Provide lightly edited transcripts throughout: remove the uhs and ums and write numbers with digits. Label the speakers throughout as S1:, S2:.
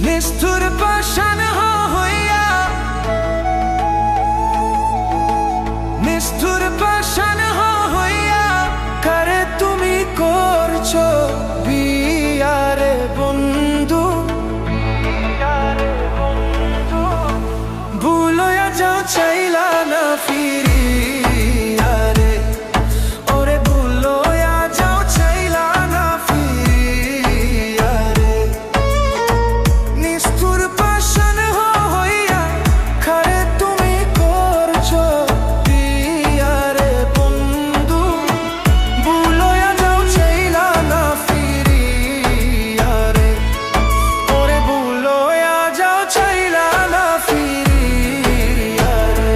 S1: নিষ্ঠুর পাষাণ হইয়া, নিষ্ঠুর পাষাণ হইয়া কারে তুমি করছো বিয়ারে বন্ধু। ভুলয়া যাও চাইলা না ফিরিয়া রে, ওরে ভুলয়া যাও চাইলা না ফিরিয়া রে। নিষ্ঠুর পাষাণ হইয়া কারে তুমি করছো বিয়ারে বন্ধু। ভুলয়া যাও চাইলা না ফিরিয়া রে, ওরে ভুলয়া যাও চাইলা না ফিরিয়া রে।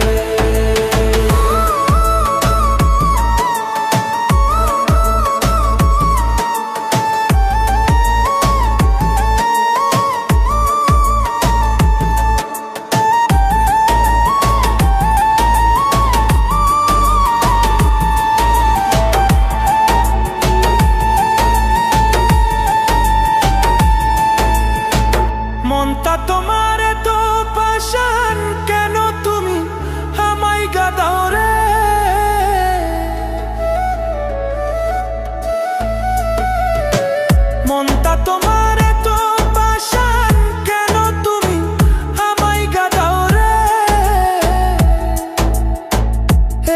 S1: মনটা তোমার তো পাষাণ, কেন তুমি আমায় গাদাও রে। মনটা তোমার তো পাষাণ, কেন তুমি আমায় গাদাও রে।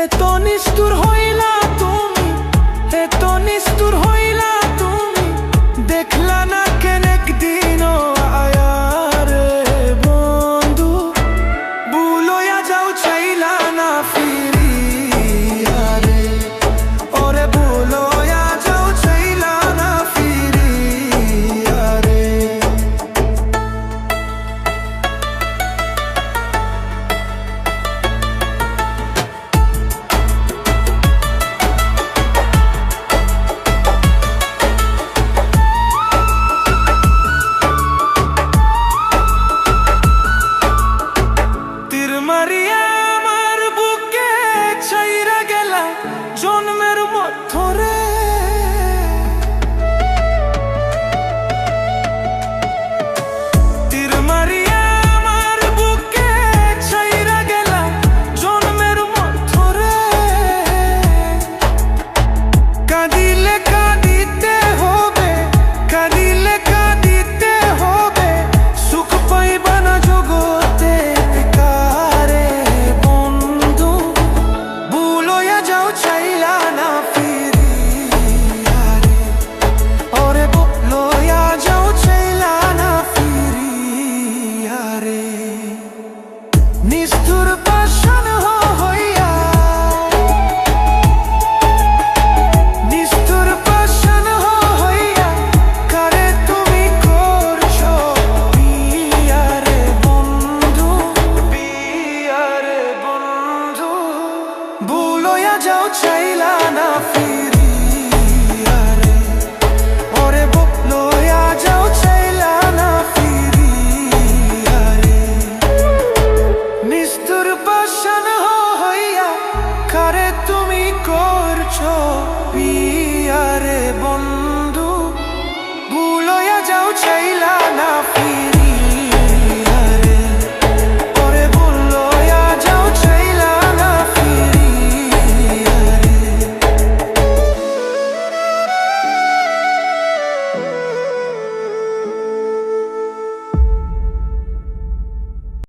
S1: এত নিষ্ঠুর হইলা তুমি, এত নিষ্ঠুর হইলা তুমি, দেখলা না কেন একদিনও আয়া রে বন্ধু। ভুলয়া যাও চাইলা না ফিরিয়া রে, ওরে ভুলয়া যাও চাইলা না ফিরিয়া রে। তীর মারিয়া আমার বুকে ছাইরা গেলা জন্মের মধ্যরে। তীর মারিয়া আমার বুকে ছাইরা গেলা জন্মের মধ্যরে। কাঁদিলে কাঁদিতে হবে, কাঁদিলে কাঁদিতে হবে, সুখ পাইবা না জগতে কারে বন্ধু। ভুলয়া যাও চাইলা না ফিরিয়া রে, ওরে ভুলয়া যাও চাইলা না ফিরিয়া রে। নিষ্ঠুর পাষাণ হইয়া, নিষ্ঠুর পাষাণ হইয়া কারে তুমি করছো বিয়ারে বন্ধু। বিয়ারে বন্ধু, ভুলয়া যাও চাইলা না ফিরিয়া রে, ওরে ভুলয়া যাও চাইলা না ফিরিয়া রে। নিষ্ঠুর পাষাণ হইয়া কারে তুমি করছো বিয়ারে বন্ধু। ভুলয়া যাও চাইলা না ফিরিয়া